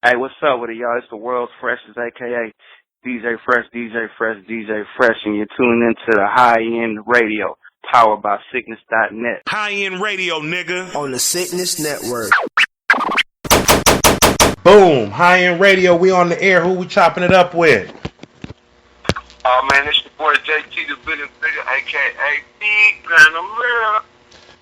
Hey, what's up with it, y'all? It's the world's freshest, a.k.a. DJ Fresh, DJ Fresh, DJ Fresh, and you're tuning into the high-end radio, powered by Sickness.net. High-end radio, nigga. On the Sickness Network. Boom. High-end radio, we on the air. Who we chopping it up with? Oh, man, it's your boy JT, the Bigga Figga, a.k.a. Bigga.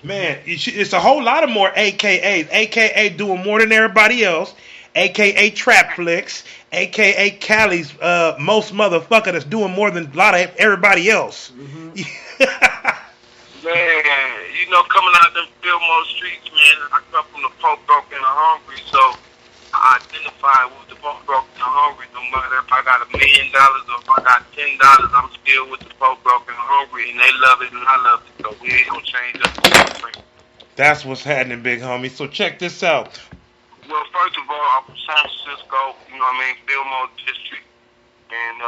Man, it's a whole lot of more AKAs. AKA doing more than everybody else. AKA Trapflix. AKA Cali's most motherfucker that's doing more than a lot of everybody else. Mm-hmm. Man, you know, coming out of them Fillmore streets, man, I come from the poor, broke, and the hungry, so I identify with the poor, broke, and the hungry. No matter if I got $1 million or if I got $10, I'm still with the poor, broke, and the hungry, and they love it and I love it, so we ain't gonna change up. That's what's happening, big homie. So check this out. Well, first of all, I'm from San Francisco, you know what I mean, Fillmore District, and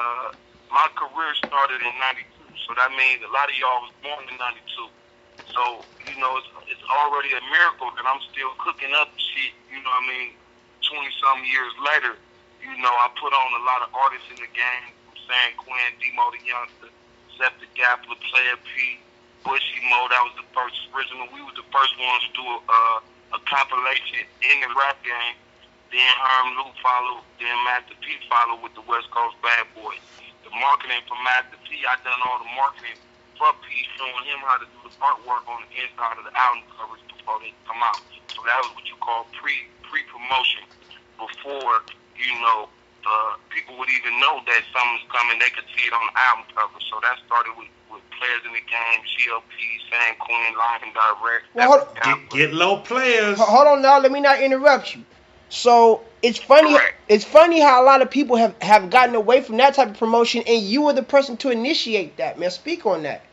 my career started in '92, so that means a lot of y'all was born in '92. So, you know, it's already a miracle that I'm still cooking up shit, you know what I mean, 20-some years later. You know, I put on a lot of artists in the game, from San Quinn, Demo the Youngster, Septic Gapler, Player P, Bushy Mo, that was the first original. We was the first ones to do a compilation in the rap game. Then Herm Lou followed, then Master P followed with the West Coast Bad Boys. The marketing for Master P, I done all the marketing for P, showing him how to do the artwork on the inside of the album covers before they come out. So that was what you call pre-promotion. Before, you know, people would even know that something's coming, they could see it on the album cover. So that started with Players in the Game, GLP, San Quinn, Lion Direct. Well, get low players. Hold on now, let me not interrupt you. So it's funny. Correct. It's funny how a lot of people have gotten away from that type of promotion, and you were the person to initiate that. Man, speak on that.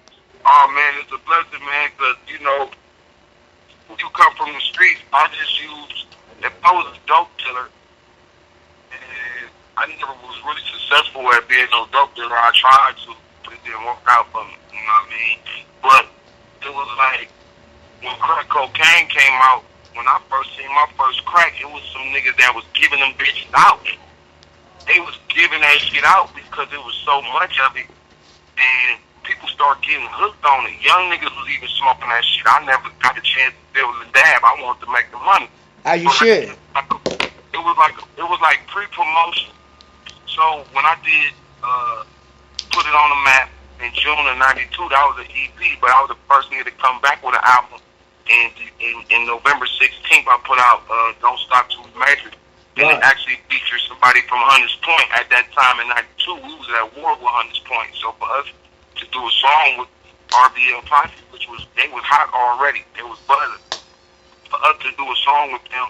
Oh man, it's a blessing, man. Cause you know, when you come from the streets, I just used. If I was a dope dealer, and I never was really successful at being no dope dealer. I tried to, but it didn't work out for me. You know what I mean? But it was like when crack cocaine came out. When I first seen my first crack, it was some niggas that was giving them bitches out. They was giving that shit out because it was so much of it, and people started getting hooked on it. Young niggas was even smoking that shit. I never got a chance to deal with the dab. I wanted to make the money. As you should. It was like pre-promotion. So when I did put it on the map in June of '92, that was an EP, but I was the first nigga to come back with an album. And in November 16th, I put out Don't Stop Till We Major. And it actually featured somebody from Hunters Point. At that time in '92, we was at war with Hunters Point. So for us to do a song with RBL Posse, they was hot already. They was buzzing. For us to do a song with them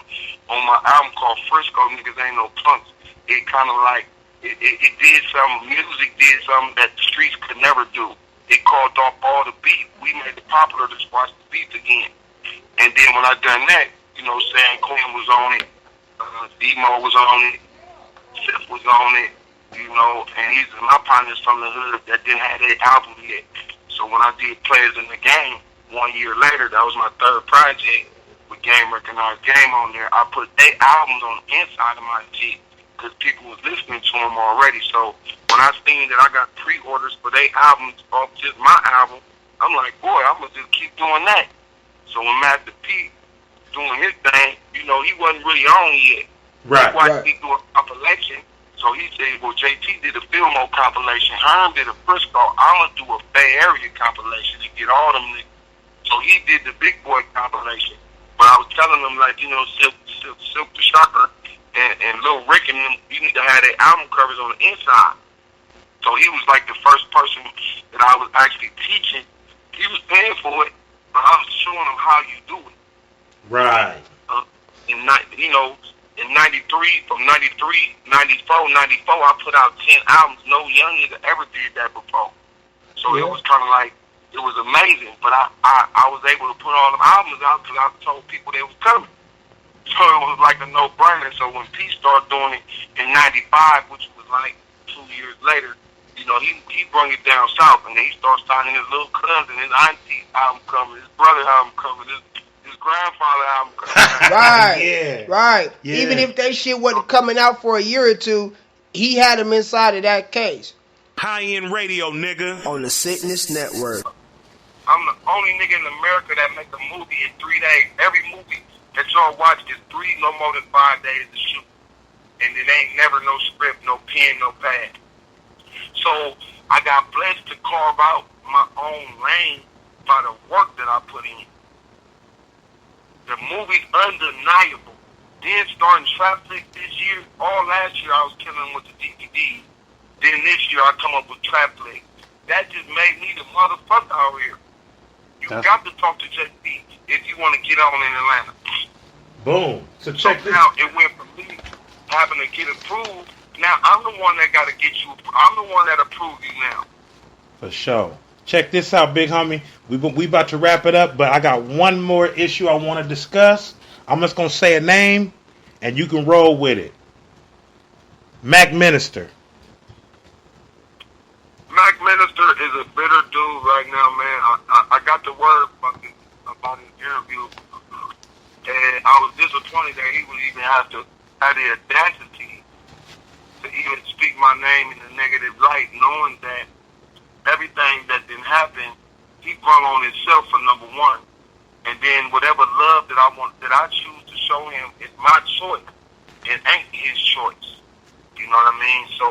on my album called Frisco, Niggas Ain't No Punks, it kind of like, it did something, music did something that the streets could never do. It called off all the beat. We made it popular to squash the beats again. And then when I done that, you know, San Quinn was on it, Demo was on it, Sif was on it, you know, and he's my partners from the hood that didn't have their album yet. So when I did Players in the Game, 1 year later, that was my third project with Game Recognized Game on there. I put their albums on the inside of my Jeep because people was listening to them already. So when I seen that I got pre-orders for their albums off just my album, I'm like, boy, I'm going to just keep doing that. So when Master P doing his thing, you know, he wasn't really on yet. Right. He do a compilation. So he said, well, JT did a Fillmore compilation. Herm did a Frisco. I'm going to do a Bay Area compilation and get all them niggas. So he did the Big Boy compilation. But I was telling them, like, you know, Silk the Shocker and Lil Rick and them, you need to have their album covers on the inside. So he was like the first person that I was actually teaching. He was paying for it, but I was showing him how you do it. Right. You know, in 93, from 93, 94, I put out 10 albums. No young nigga ever did that before. So it was kind of like, it was amazing. But I was able to put all them albums out because I told people they was coming. So it was like a no-brainer. So when P started doing it in 95, which was like 2 years later, you know, he brought it down south, and then he started signing his little cousin, his auntie album cover, his brother album cover, his grandfather album. Right. Yeah. Right. Yeah. Even if that shit wasn't coming out for a year or two, he had him inside of that case. High-end radio, nigga. On the Sickness Network. I'm the only nigga in America that make a movie in 3 days. Every movie that y'all watch is no more than 5 days to shoot. And it ain't never no script, no pen, no pad. So I got blessed to carve out my own lane by the work that I put in. The movie's undeniable. Then starting Trapflix this year, all last year I was killing with the DVD. Then this year I come up with Trapflix. That just made me the motherfucker out here. You got to talk to JP if you want to get on in Atlanta. Boom. So check this. Now it went from me having to get approved. Now I'm the one that got to get you. I'm the one that approved you now. For sure. Check this out, big homie. We about to wrap it up, but I got one more issue I want to discuss. I'm just gonna say a name, and you can roll with it. Mac Minister. Mac Minister is a bitter dude right now, man. I got the word about his interview, and I was disappointed that he would even have the audacity to even speak my name in a negative light, knowing that everything that didn't happen, he brought on himself for number one. And then whatever love that I choose to show him is my choice. It ain't his choice. You know what I mean? So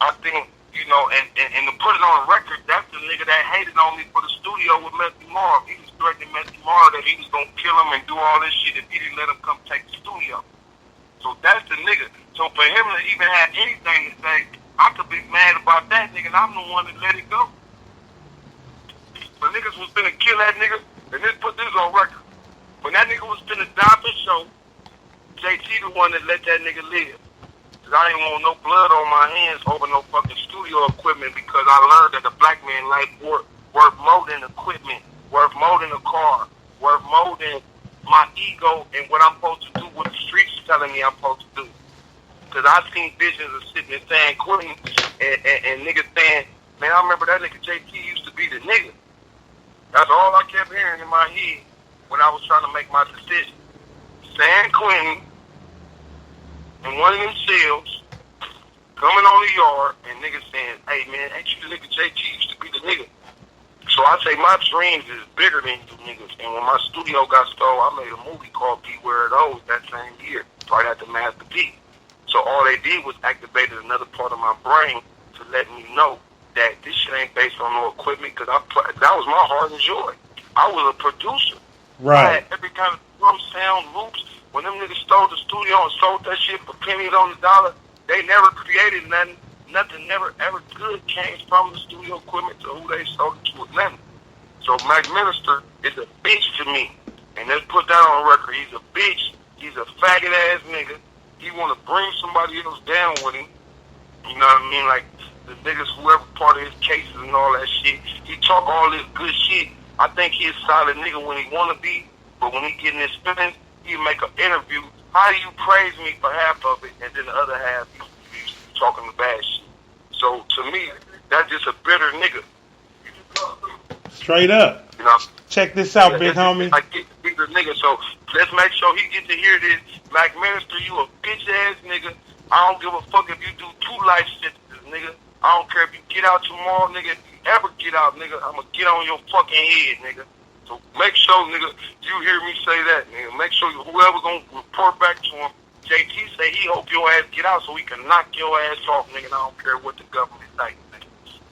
I think, you know, and to put it on record, that's the nigga that hated on me for the studio with Matthew Morrow. He was threatening Matthew Morrow that he was gonna kill him and do all this shit if he didn't let him come take the studio. So that's the nigga. So for him to even have anything to say, I could be mad about that nigga, and I'm the one that let it go. The niggas was finna kill that nigga, and let's put this on record. When that nigga was finna die for show, JT the one that let that nigga live. Cause I didn't want no blood on my hands over no fucking studio equipment, because I learned that the black man life worth more than equipment, worth more than a car, worth more than my ego and what I'm supposed to do, what the streets telling me I'm supposed to do. Because I've seen visions of sitting in San Quentin and niggas saying, man, I remember that nigga JT used to be the nigga. That's all I kept hearing in my head when I was trying to make my decision. San Quentin in one of them cells, coming on the yard, and niggas saying, hey man, ain't you the nigga JT used to be the nigga? So I say my dreams is bigger than you niggas. And when my studio got stole, I made a movie called Beware of Those that same year, right after Master P. So all they did was activated another part of my brain to let me know that this shit ain't based on no equipment, because that was my heart and joy. I was a producer. Right. I had every kind of drum sound loops. When them niggas stole the studio and sold that shit for pennies on the dollar, they never created nothing. Nothing never ever good came from the studio equipment to who they sold it to Atlanta. So Mac Minister is a bitch to me. And let's put that on record. He's a bitch. He's a faggot ass nigga. He want to bring somebody else down with him. You know what I mean? Like the niggas, whoever part of his cases and all that shit. He talk all this good shit. I think he's a solid nigga when he want to be. But when he get in his feelings, he make an interview. How do you praise me for half of it, and then the other half you talking the bad shit? So to me, that's just a bitter nigga. Straight up. You know. Check this out, big homie. Like bitter nigga. So let's make sure he get to hear this. Black Minister, you a bitch ass nigga. I don't give a fuck if you do 2 life sentences, nigga. I don't care if you get out tomorrow, nigga. If you ever get out, nigga, I'ma get on your fucking head, nigga. So make sure, nigga, you hear me say that, nigga. Make sure whoever gonna report back to him, JT say he hope your ass get out so he can knock your ass off, nigga. And I don't care what the government think, nigga.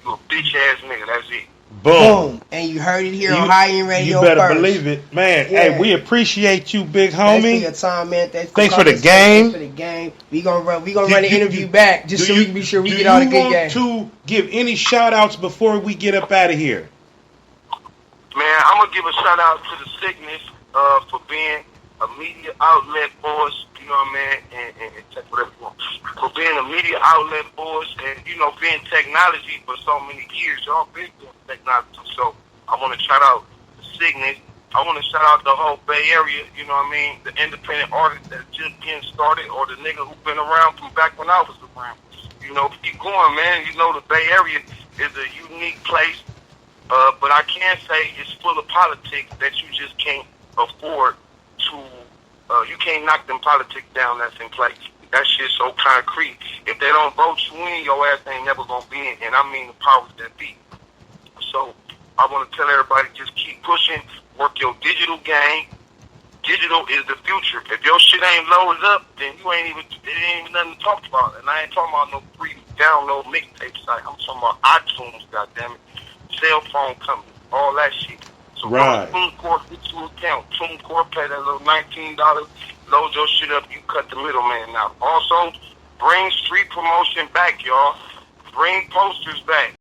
You a bitch ass nigga, that's it. Boom. And you heard it here on High End Radio. You better first. believe it. Man, Yeah. hey, we appreciate you, big Thanks homie. for your time, man. Thanks for the game. Thanks for the game. We gonna run the interview back just so we can be sure we get all the good game. Do you want to give any shout outs before we get up out of here? Man, I'm gonna give a shout out to the Sickness for being a media outlet for us, you know what I mean, and take whatever you want. For being a media outlet for us, and you know, being technology for so many years. Y'all been doing technology, so I want to shout out the Sickness. I want to shout out the whole Bay Area, you know what I mean, the independent artists that just getting started, or the nigga who been around from back when I was around. You know, keep going, man. You know, the Bay Area is a unique place, but I can say it's full of politics that you just can't afford to. You can't knock them politics down that's in place. That shit's so concrete. If they don't vote you in, your ass ain't never gonna be in. And I mean the powers that be. So I want to tell everybody, just keep pushing. Work your digital game. Digital is the future. If your shit ain't loaded up, then it ain't even nothing to talk about. And I ain't talking about no free download mixtape site. I'm talking about iTunes, goddammit, cell phone company, all that shit. So right. TuneCore, get to account. TuneCore, pay that little $19, load your shit up, you cut the middleman out. Also, bring street promotion back, y'all. Bring posters back.